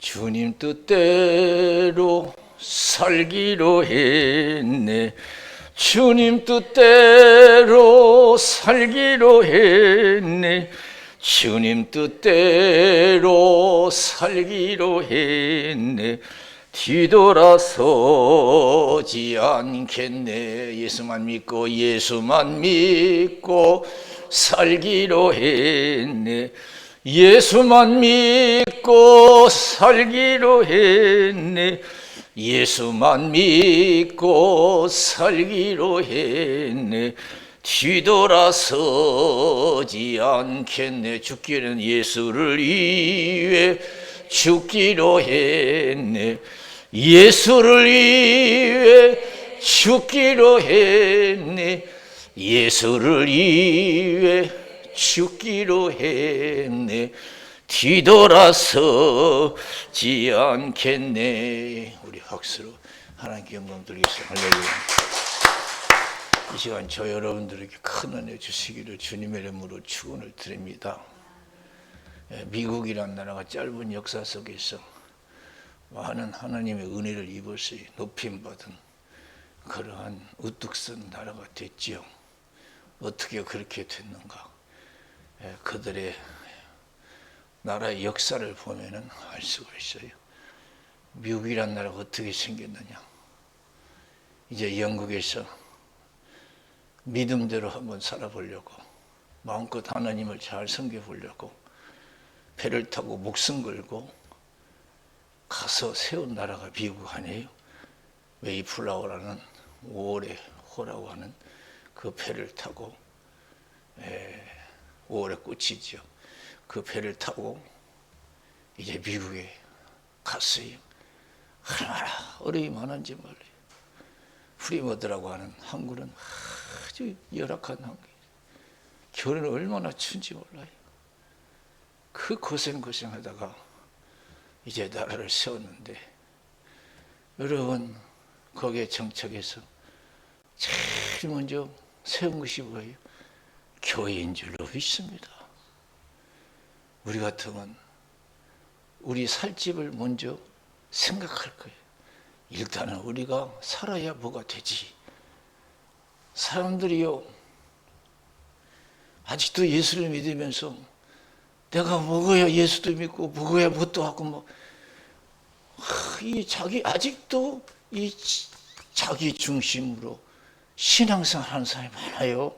주님 뜻대로 살기로 했네. 주님 뜻대로 살기로 했네. 주님 뜻대로 살기로 했네. 뒤돌아서지 않겠네. 예수만 믿고 살기로 했네. 예수만 믿고 살기로 했네. 예수만 믿고 살기로 했네. 뒤돌아서지 않겠네. 죽기는 예수를 위해 죽기로 했네. 예수를 위해 죽기로 했네. 예수를 위해 죽기로 했네. 뒤돌아서지 않겠네. 우리 박수로 하나님께 영광 드리겠습니다. 할렐루야. 이 시간 저 여러분들에게 큰 은혜 주시기를 주님의 이름으로 축원을 드립니다. 미국이란 나라가 짧은 역사 속에서 많은 하나님의 은혜를 입어서 높임받은 그러한 우뚝 선 나라가 됐지요. 어떻게 그렇게 됐는가? 그들의 나라의 역사를 보면은 알 수가 있어요. 미국이란 나라가 어떻게 생겼느냐? 이제 영국에서 믿음대로 한번 살아보려고, 마음껏 하나님을 잘 섬겨보려고 배를 타고 목숨 걸고 가서 세운 나라가 미국 아니에요? 웨이플라워라는 5월의 호라고 하는 그 배를 타고 5월의 꽃이죠. 그 배를 타고 이제 미국에 갔어요. 얼마나 어려움이 많은지 몰라요. 프리머드라고 하는 항구는 아주 열악한 항구예요. 겨울에는 얼마나 춘지 몰라요. 그 고생하다가 이제 나라를 세웠는데, 여러분 거기에 정착해서 제일 먼저 세운 것이 뭐예요? 교회인 줄로 믿습니다. 우리 같으면 우리 살 집을 먼저 생각할 거예요. 일단은 우리가 살아야 뭐가 되지. 사람들이요, 아직도 예수를 믿으면서 내가 먹어야 예수도 믿고 먹어야 뭣도 하고 아직도 이 자기 중심으로 신앙생활 하는 사람이 많아요.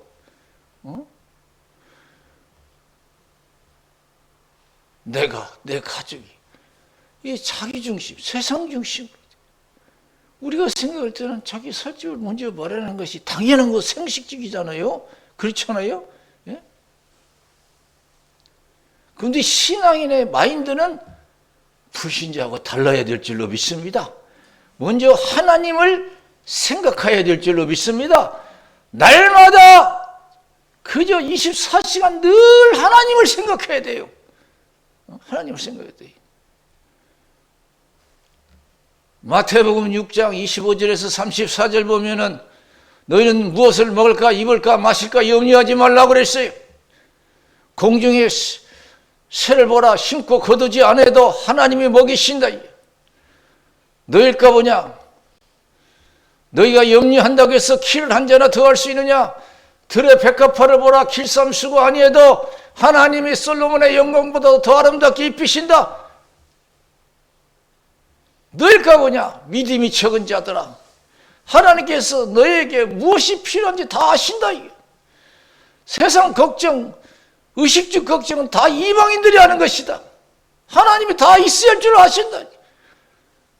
내 가족이 이 자기 중심, 세상 중심. 우리가 생각할 때는 자기 살집을 먼저 마련하는 것이 당연한 거, 생식적이잖아요. 그렇잖아요. 예? 그런데 신앙인의 마인드는 불신자하고 달라야 될 줄로 믿습니다. 먼저 하나님을 생각해야 될 줄로 믿습니다. 날마다 그저 24시간 늘 하나님을 생각해야 돼요. 하나님을 생각해야 돼요. 마태복음 6장 25절에서 34절 보면은 너희는 무엇을 먹을까 입을까 마실까 염려하지 말라고 그랬어요. 공중에 새를 보라, 심고 거두지 않아도 하나님이 먹이신다. 너희일까 보냐? 너희가 염려한다고 해서 키를 한 자나 더 할 수 있느냐? 들의 백합화를 보라, 길쌈수고 아니해도 하나님이 솔로몬의 영광보다 더 아름답게 입히신다. 너희일까 보냐? 믿음이 적은 자들아, 하나님께서 너희에게 무엇이 필요한지 다 아신다. 세상 걱정, 의식주 걱정은 다 이방인들이 하는 것이다. 하나님이 다 있어야 할 줄 아신다.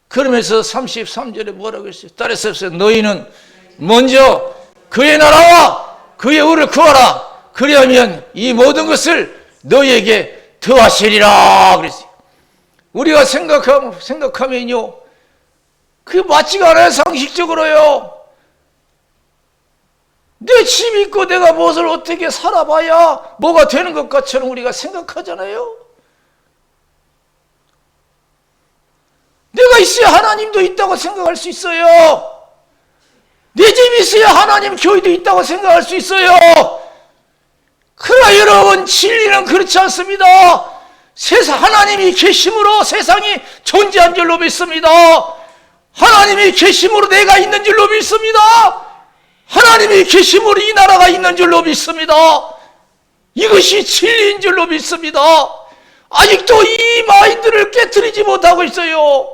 그러면서 33절에 뭐라고 했어요? 따라서 너희는 먼저 그의 나라와 그의 의를 구하라. 그리하면 이 모든 것을 너희에게 더하시리라 그랬어요. 우리가 생각하면요, 그게 맞지가 않아요. 상식적으로요. 내 집이 있고 내가 무엇을 어떻게 살아봐야 뭐가 되는 것 같처럼 우리가 생각하잖아요. 내가 있어야 하나님도 있다고 생각할 수 있어요. 내 집이 있어야 하나님 교회도 있다고 생각할 수 있어요. 그러나 여러분, 진리는 그렇지 않습니다. 하나님이 계심으로 세상이 존재한 줄로 믿습니다. 하나님이 계심으로 내가 있는 줄로 믿습니다. 하나님이 계심으로 이 나라가 있는 줄로 믿습니다. 이것이 진리인 줄로 믿습니다. 아직도 이 마인드를 깨트리지 못하고 있어요.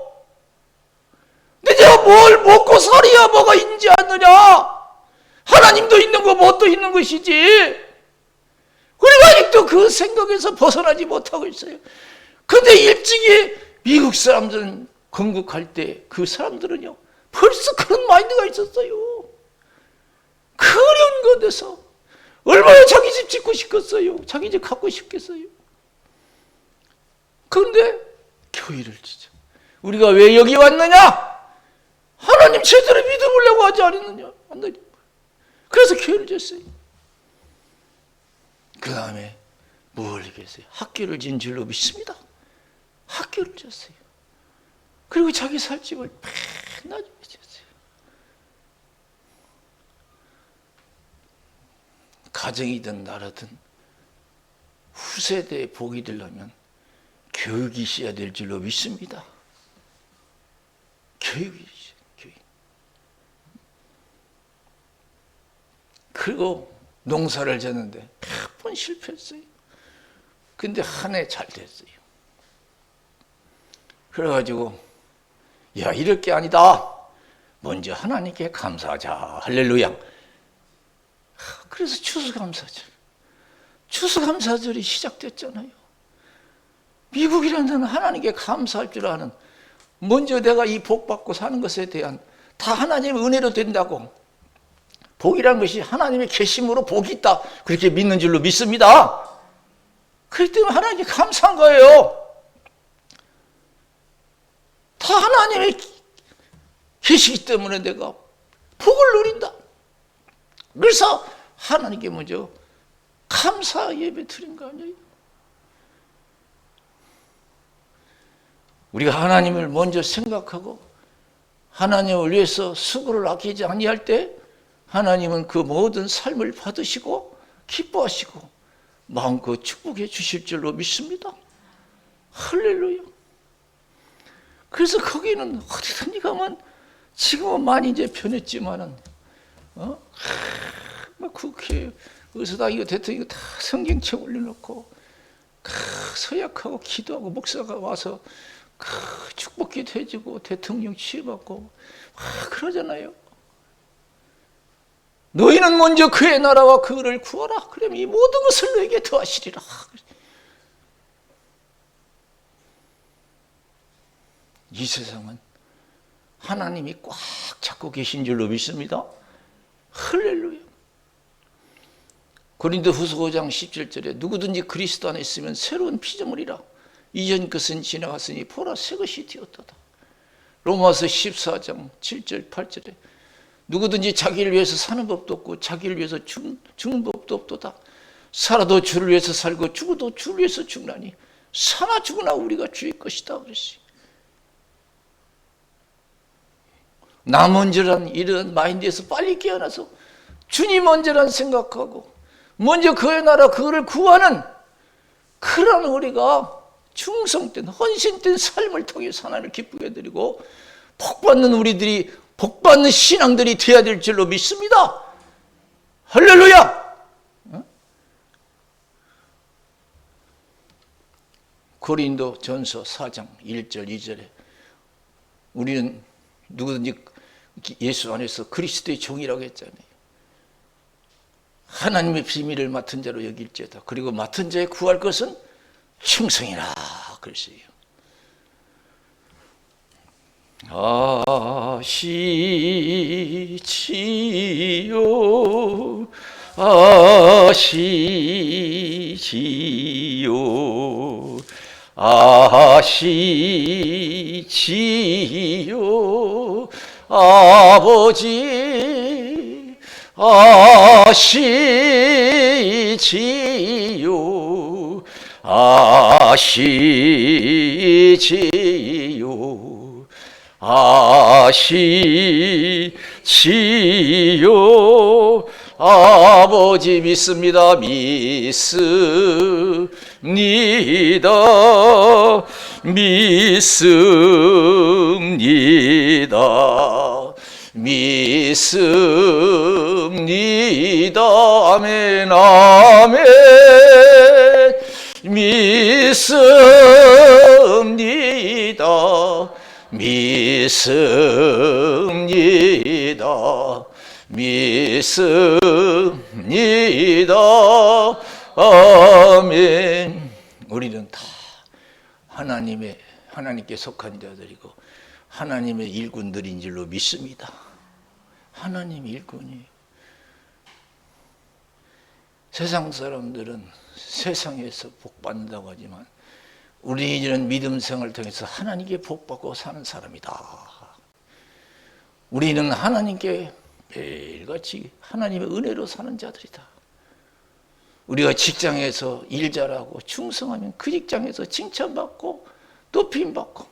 근데 제가 뭘 먹고 살아야 뭐가 있는지 아느냐? 하나님도 있는 거 뭣도 있는 것이지. 우리가 아직도 그 생각에서 벗어나지 못하고 있어요. 근데 일찍이 미국 사람들은 건국할 때 그 사람들은요 벌써 그런 마인드가 있었어요. 그 어려운 곳에서 얼마나 자기 집 짓고 싶겠어요. 자기 집 갖고 싶겠어요. 그런데 교회를 지죠. 우리가 왜 여기 왔느냐? 하나님 제대로 믿어보려고 하지 않았느냐? 그래서 교회를 졌어요. 그 다음에 뭘 얘기했어요? 학교를 진 줄로 믿습니다. 학교를 졌어요. 그리고 자기 살 집을 맨날 졌어요. 가정이든 나라든 후세대에 복이 되려면 교육이 있어야 될 줄로 믿습니다. 교육이 있어요. 교육. 그리고 농사를 졌는데 몇 번 실패했어요. 근데 한 해 잘 됐어요. 그래가지고 야 이럴 게 아니다. 먼저 하나님께 감사하자. 할렐루야. 그래서 추수감사절이 시작됐잖아요. 미국이라는 데는 하나님께 감사할 줄 아는, 먼저 내가 이 복 받고 사는 것에 대한 다 하나님의 은혜로 된다고, 복이라는 것이 하나님의 계심으로 복이 있다 그렇게 믿는 줄로 믿습니다. 그렇기 때문에 하나님께 감사한 거예요. 다 하나님의 계시기 때문에 내가 복을 누린다. 그래서 하나님께 먼저 감사 예배 드린 거 아니에요? 우리가 하나님을 먼저 생각하고 하나님을 위해서 수고를 아끼지 아니할 때 하나님은 그 모든 삶을 받으시고 기뻐하시고 마음껏 축복해 주실 줄로 믿습니다. 할렐루야. 그래서 거기는 어디든지 가면, 지금은 많이 이제 변했지만은 막 국회 의사다 이거 대통령 다 성경책 올려놓고 서약하고 기도하고 목사가 와서 축복기도 해주고 대통령 취해받고 그러잖아요. 너희는 먼저 그의 나라와 그를 구하라. 그러면 이 모든 것을 너에게 더하시리라. 이 세상은 하나님이 꽉 잡고 계신 줄로 믿습니다. 할렐루야. 고린도후서 5장 17절에 누구든지 그리스도 안에 있으면 새로운 피조물이라. 이전 것은 지나갔으니 보라 새 것이 되었도다. 로마서 14장 7절 8절에 누구든지 자기를 위해서 사는 법도 없고 자기를 위해서 죽는 법도 없도다. 살아도 주를 위해서 살고 죽어도 주를 위해서 죽나니 사나 죽으나 우리가 주의 것이다 그랬어요. 나 먼저란 이런 마인드에서 빨리 깨어나서 주님 먼저란 생각하고 먼저 그의 나라 그를 구하는 그런 우리가 충성된 헌신된 삶을 통해서 하나님을 기쁘게 해드리고 복받는 우리들이 복받는 신앙들이 되어야 될 줄로 믿습니다. 할렐루야. 고린도 전서 4장 1절 2절에 우리는 누구든지 예수 안에서 그리스도의 종이라고 했잖아요. 하나님의 비밀을 맡은 자로 여길지어다. 그리고 맡은 자에 구할 것은 충성이라 그랬어요. 아시지요 아시지요 아시지요 아버지 아시지요 아시지요 아시지요 아버지 믿습니다. 믿습니다. 믿습니다. 믿습니다. 아멘 아멘. 믿습니다. 믿습니다. 믿습니다. 아멘. 우리는 다 하나님께 속한 자들이고 하나님의 일꾼들인 줄로 믿습니다. 하나님 일꾼이에요. 세상 사람들은 세상에서 복받는다고 하지만 우리는 믿음 생활을 통해서 하나님께 복받고 사는 사람이다. 우리는 하나님께 매일같이 하나님의 은혜로 사는 자들이다. 우리가 직장에서 일 잘하고 충성하면 그 직장에서 칭찬받고 높임받고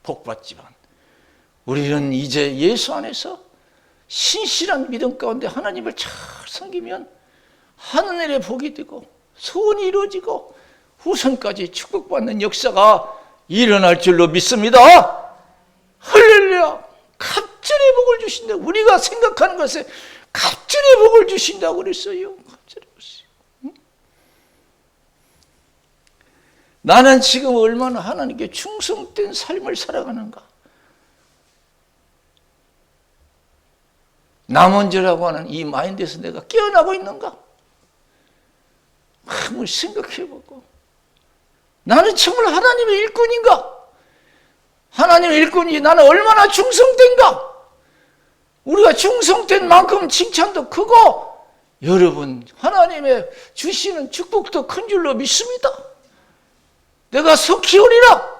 복받지만 우리는 이제 예수 안에서 신실한 믿음 가운데 하나님을 잘 섬기면 하늘의 복이 되고 소원이 이루어지고 후손까지 축복받는 역사가 일어날 줄로 믿습니다. 할렐루야. 갑절의 복을 주신다. 우리가 생각하는 것에 갑절의 복을 주신다고 그랬어요. 갑절의 복을. 나는 지금 얼마나 하나님께 충성된 삶을 살아가는가. 나 먼저라고 하는 이 마인드에서 내가 깨어나고 있는가. 한번 생각해보고 나는 정말 하나님의 일꾼인가? 하나님의 일꾼이 나는 얼마나 충성된가? 우리가 충성된 만큼 칭찬도 크고 여러분 하나님의 주시는 축복도 큰 줄로 믿습니다. 내가 속히 오리라.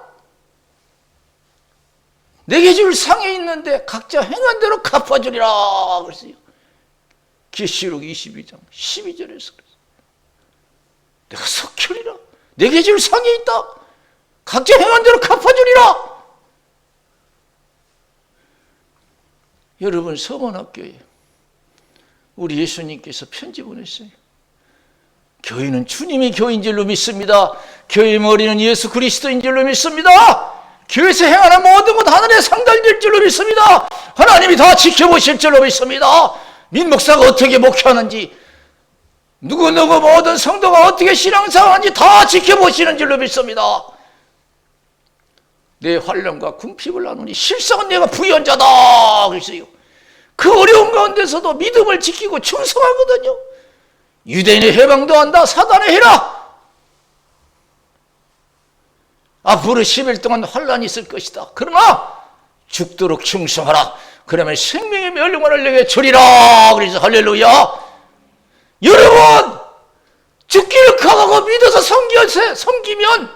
내게 줄 상에 있는데 각자 행한 대로 갚아주리라 그랬어요. 계시록 22장 12절에서 그랬어요. 내가 속히 오리라. 내게 줄 상에 있다. 각자 행한 대로 갚아주리라. 여러분 서문학교에 우리 예수님께서 편지 보냈어요. 교회는 주님이 교회인 줄로 믿습니다. 교회의 머리는 예수 그리스도인 줄로 믿습니다. 교회에서 행하는 모든 것 하늘에 상달될 줄로 믿습니다. 하나님이 다 지켜보실 줄로 믿습니다. 민목사가 어떻게 목회하는지 누구누구 모든 성도가 어떻게 신앙생활하는지 다 지켜보시는 줄로 믿습니다. 내 환난과 궁핍을 나누니 실상은 내가 부유한 자다 그랬어요. 그 어려운 가운데서도 믿음을 지키고 충성하거든요. 유대인의 해방도 한다. 사단의 해라. 앞으로 10일 동안 환난이 있을 것이다. 그러나 죽도록 충성하라. 그러면 생명의 멸류관을 내게 주리라. 그래서 할렐루야. 여러분 죽기를 각오하고 믿어서 섬기면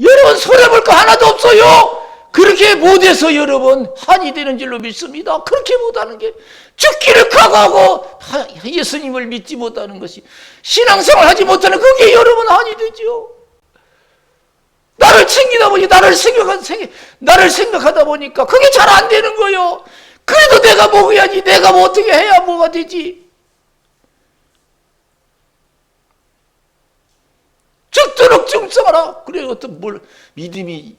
여러분 손해볼 거 하나도 없어요. 그렇게 못해서 여러분 한이 되는 줄로 믿습니다. 그렇게 못하는 게 죽기를 각오하고 예수님을 믿지 못하는 것이 신앙생활 하지 못하는 그게 여러분 한이 되죠. 나를 챙기다 보니 나를 생각하다 보니까 그게 잘 안 되는 거예요. 그래도 내가 먹어야지. 내가 뭐 어떻게 해야 뭐가 되지. 죽도록 충성하라. 그래 어떤 믿음이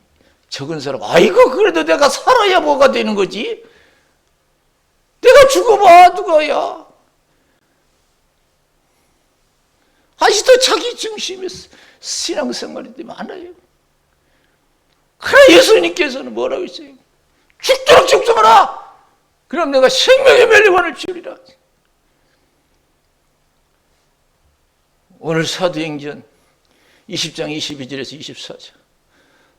적은 사람 아이고 그래도 내가 살아야 뭐가 되는 거지. 내가 죽어봐 누가야. 아직도 자기 중심의 신앙생활이 많아요. 그래 예수님께서는 뭐라고 했어요? 죽도록 충성하라. 그럼 내가 생명의 멸류관을 주리라. 오늘 사도행전 20장 22절에서 24절.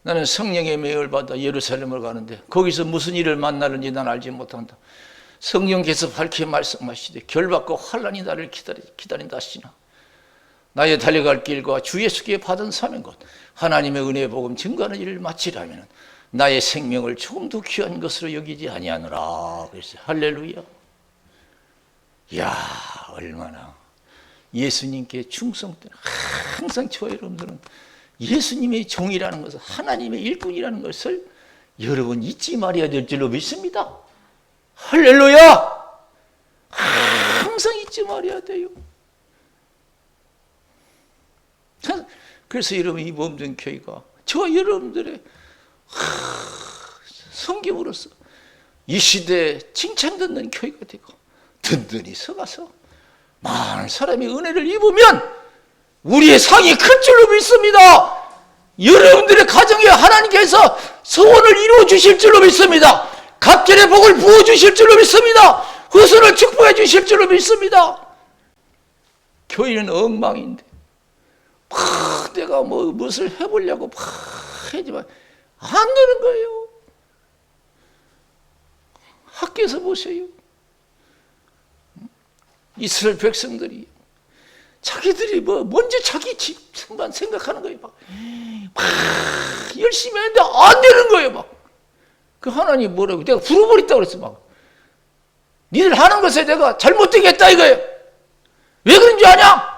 나는 성령의 매를 받아 예루살렘을 가는데 거기서 무슨 일을 만나는지 난 알지 못한다. 성령께서 밝히 말씀하시되 결박과 환난이 나를 기다린다 하시나 나의 달려갈 길과 주 예수께 받은 사명과 하나님의 은혜의 복음 증거하는 일을 마치려면 나의 생명을 조금 더 귀한 것으로 여기지 아니하노라. 그랬어요. 할렐루야. 이야 얼마나 예수님께 충성된 항상 저와 여러분들은 예수님의 종이라는 것을 하나님의 일꾼이라는 것을 여러분 잊지 말아야 될 줄로 믿습니다. 할렐루야. 항상 잊지 말아야 돼요. 그래서 여러분 이 몸된 교회가 저와 여러분들의 섬김으로써 이 시대에 칭찬받는 교회가 되고 든든히 서가서 많은 사람이 은혜를 입으면 우리의 상이 클 줄로 믿습니다. 여러분들의 가정에 하나님께서 소원을 이루어 주실 줄로 믿습니다. 갑절의 복을 부어 주실 줄로 믿습니다. 후손을 축복해 주실 줄로 믿습니다. 교회는 엉망인데 내가 무엇을 해보려고 하지만 안 되는 거예요. 학교에서 보세요. 이스라엘 백성들이 자기들이 먼저 자기 집만 생각하는 거예요. 막 열심히 했는데 안 되는 거예요. 막 그 하나님 뭐라고 내가 불어버렸다고 그랬어. 막 니들 하는 것에 내가 잘못되겠다 이거예요. 왜 그런 줄 아냐?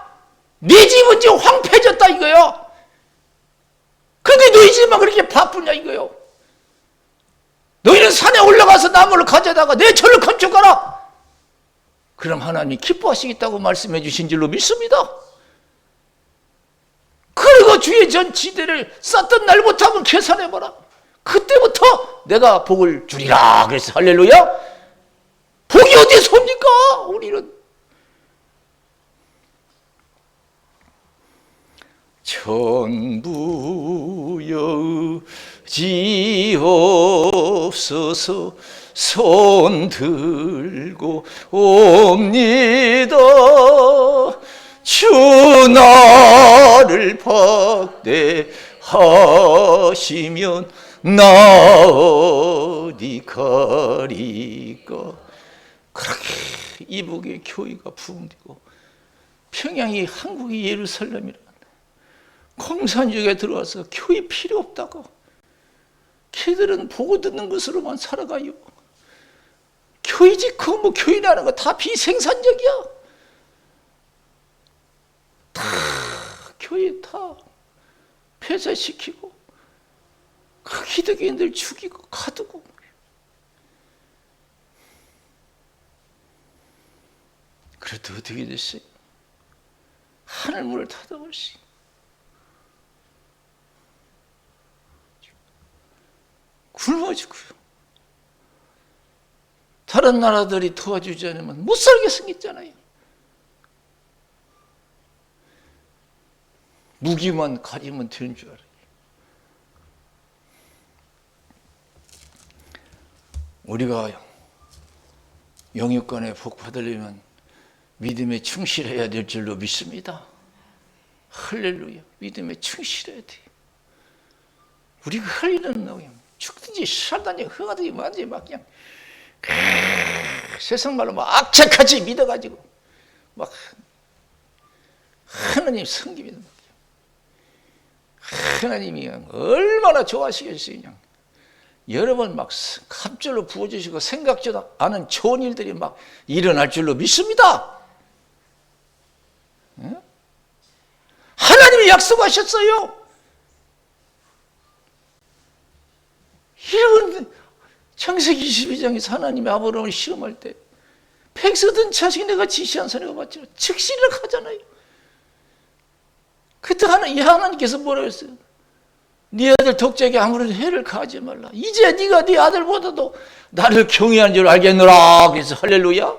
네 집은 지금 황폐해졌다 이거예요. 근데 너희 집만 그렇게 바쁘냐 이거예요. 너희는 산에 올라가서 나무를 가져다가 내 절을 건축하라. 그럼 하나님이 기뻐하시겠다고 말씀해 주신 줄로 믿습니다. 그리고 주의 전 지대를 쌓던 날부터 한번 계산해봐라. 그때부터 내가 복을 주리라 그래서 할렐루야. 복이 어디서 옵니까? 우리는 천부여지옵소서 손 들고 옵니다. 주 나를 박대하시면 나 어디 가리까. 그렇게 이북의 교회가 부흥되고 평양이 한국의 예루살렘이라 공산주의가 들어와서 교회 필요 없다고 걔들은 보고 듣는 것으로만 살아가요. 교회 짓고 교회라는 거 다 비생산적이야. 다 교회 다 폐쇄시키고 그 기독교인들 죽이고 가두고. 그래도 어떻게 됐어요? 하늘문을 닫아버리시. 굶어 죽고요. 다른 나라들이 도와주지 않으면 못 살게 생겼잖아요. 무기만 가지면 되는 줄 알아요. 우리가 영육간에 복 받으려면 믿음에 충실해야 될 줄로 믿습니다. 할렐루야. 믿음에 충실해야 돼요. 우리가 할 일은 그냥 죽든지 살든지 흥하든지 뭐든지 막 그냥 세상 말로 막 악착같이 믿어가지고 막 하나님 섬기면 하나님이 얼마나 좋아하시겠어요. 그냥 여러 번 막 갑절로 부어주시고 생각지도 않은 좋은 일들이 막 일어날 줄로 믿습니다. 응? 하나님이 약속하셨어요. 이런 창세기 22장에서 하나님이 아브라함을 시험할 때 백서든 자식이 내가 지시한 사내가 맞지 즉시를 하잖아요. 그때 하나님께서 뭐라고 했어요? 네 아들 독자에게 아무런 해를 가하지 말라. 이제 네가 네 아들보다도 나를 경외하는 줄 알겠노라. 그래서 할렐루야.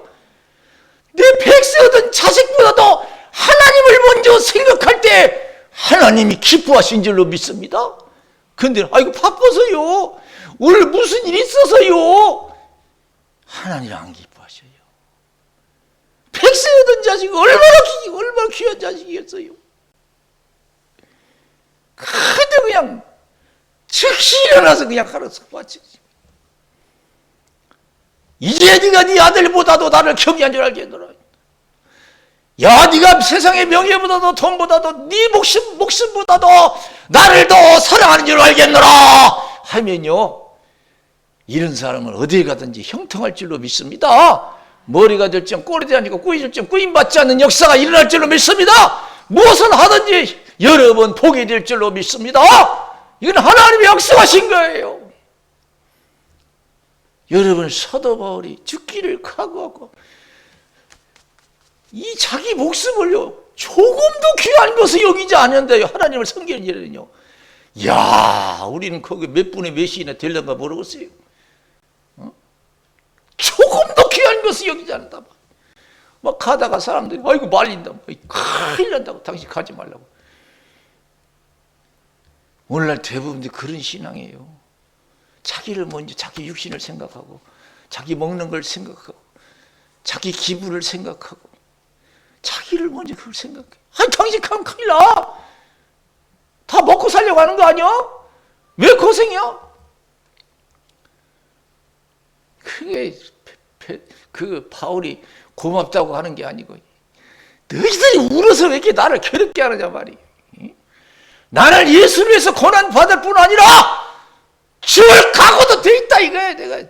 내 백세거든 자식보다도 하나님을 먼저 생각할 때 하나님이 기뻐하신 줄로 믿습니다. 근데 아이고 바빠서요. 오늘 무슨 일이 있어서요. 하나님 안 기뻐하셔요. 백세거든 자식이 얼마나 귀한 자식이었어요. 근데 그냥 즉시 일어나서 그냥 가로서 바치지. 이제 네가 네 아들보다도 나를 경외한 줄 알겠노라. 야, 네가 세상의 명예보다도 돈보다도 네 목숨보다도 나를 더 사랑하는 줄 알겠노라 하면요, 이런 사람은 어디에 가든지 형통할 줄로 믿습니다. 머리가 될정 꼬리도 아니고 꾸이 될정 꾸임받지 않는 역사가 일어날 줄로 믿습니다. 무엇을 하든지 여러 번 복이 될 줄로 믿습니다. 이건 하나님이 약속하신 거예요. 여러분, 사도 바울이 죽기를 각오하고 이 자기 목숨을요 조금도 귀한 것을 여기지 않는데요. 하나님을 섬기는 일은요. 야, 우리는 거기 몇 분의 몇 시나 되려가 모르겠어요. 조금도 귀한 것을 여기지 않는다. 막 가다가 사람들이 아이고 말린다. 큰일 난다고. 당신 가지 말라고. 오늘날 대부분이 그런 신앙이에요. 자기를 먼저 자기 육신을 생각하고 자기 먹는 걸 생각하고 자기 기분을 생각하고 자기를 먼저 그걸 생각해. 아니 당신 가면 큰일 나. 다 먹고 살려고 하는 거 아니야? 왜 고생이야? 그게 그 바울이 고맙다고 하는 게 아니고 너희들이 울어서 왜 이렇게 나를 괴롭게 하느냐 말이에요. 나는 예수를 위해서 고난 받을 뿐 아니라 죽을 각오도 돼 있다 이거야. 내가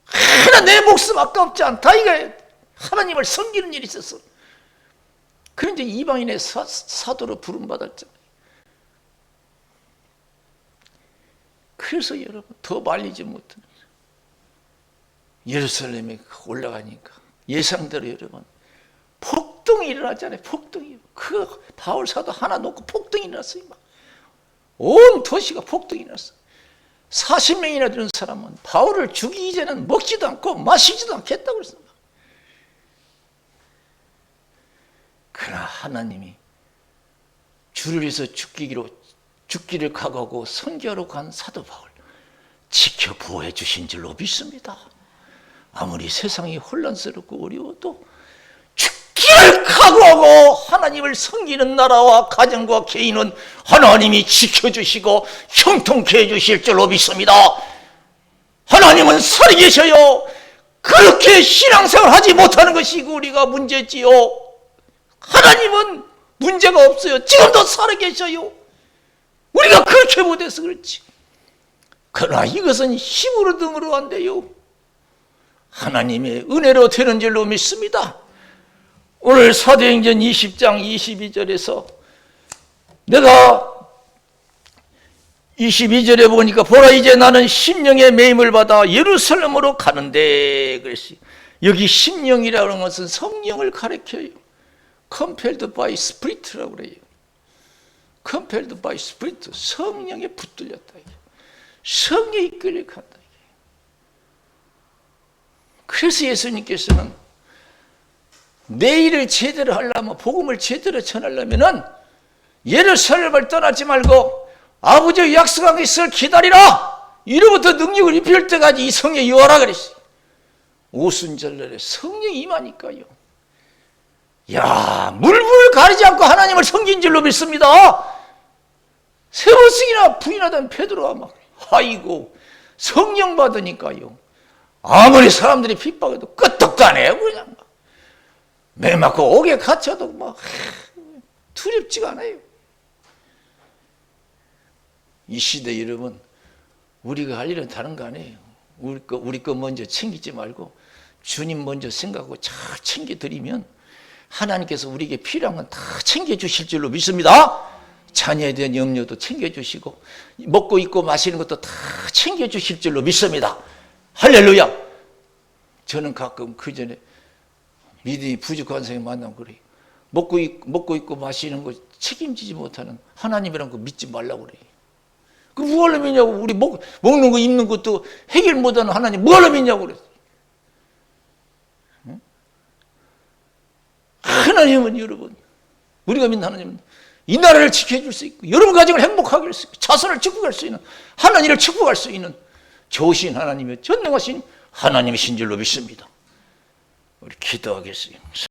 하나 내 목숨 아깝지 않다 이거야. 하나님을 섬기는 일이 있었어. 그런데 이방인의 사도로 부름받았잖아요. 그래서 여러분 더 말리지 못하는 예루살렘에 올라가니까 예상대로 여러분 폭동이 일어나잖아요. 폭동이. 그 바울 사도 하나 놓고 폭동이 일어났어요. 막. 온 도시가 폭동이 일어났어. 40명이나 되는 사람은 바울을 죽이기 전에는 먹지도 않고 마시지도 않겠다고 그랬어. 그러나 하나님이 주를 위해서 죽기를 각오하고 선교하러 간 사도 바울 지켜 보호해 주신 줄로 믿습니다. 아무리 세상이 혼란스럽고 어려워도 죽기를 각오하고 하나님을 섬기는 나라와 가정과 개인은 하나님이 지켜주시고 형통케 해주실 줄로 믿습니다. 하나님은 살아계셔요. 그렇게 신앙생활 하지 못하는 것이 우리가 문제지요. 하나님은 문제가 없어요. 지금도 살아계셔요. 우리가 그렇게 못해서 그렇지. 그러나 이것은 힘으로 등으로 안 돼요. 하나님의 은혜로 되는 줄로 믿습니다. 오늘 사도행전 20장 22절에서 내가 22절에 보니까 보라 이제 나는 심령의 매임을 받아 예루살렘으로 가는데 그랬어요. 여기 심령이라는 것은 성령을 가리켜요. Compelled by Spirit라고 그래요. Compelled by Spirit, 성령에 붙들렸다. 성령이 이끌려 간다. 그래서 예수님께서는 내 일을 제대로 하려면 복음을 제대로 전하려면은 예루살렘을 떠나지 말고 아버지의 약속한 것을 기다리라. 이로부터 능력을 입힐 때까지 이 성령에 요하라 그랬어요. 오순절날에 성령이 임하니까요. 야, 물불 가리지 않고 하나님을 섬긴 줄로 믿습니다. 세 번씩이나 부인하던 베드로가 막 아이고 성령 받으니까요. 아무리 사람들이 핍박해도 끄떡도 안 해요. 그냥 매 맞고 옥에 갇혀도 막 두렵지가 않아요. 이 시대 여러분 우리가 할 일은 다른 거 아니에요. 우리 거 먼저 챙기지 말고 주님 먼저 생각하고 잘 챙겨드리면 하나님께서 우리에게 필요한 건 다 챙겨주실 줄로 믿습니다. 자녀에 대한 염려도 챙겨주시고 먹고 입고 마시는 것도 다 챙겨주실 줄로 믿습니다. 할렐루야. 저는 가끔 그 전에 믿음이 부족한 사람이 만나면 그래요. 먹고 입고 마시는 거 책임지지 못하는 하나님이란 거 믿지 말라고 그래요. 그 뭐하러 믿냐고. 우리 먹는 거 입는 것도 해결 못하는 하나님 뭐하러 믿냐고 그랬어요. 하나님은 여러분 우리가 믿는 하나님은 이 나라를 지켜줄 수 있고 여러분 가정을 행복하게 할 수 있고 자손을 축복할 수 있는 하나님을 축복할 수 있는 좋으신 하나님의 전능하신 하나님이신 줄로 믿습니다. 우리 기도하겠습니다.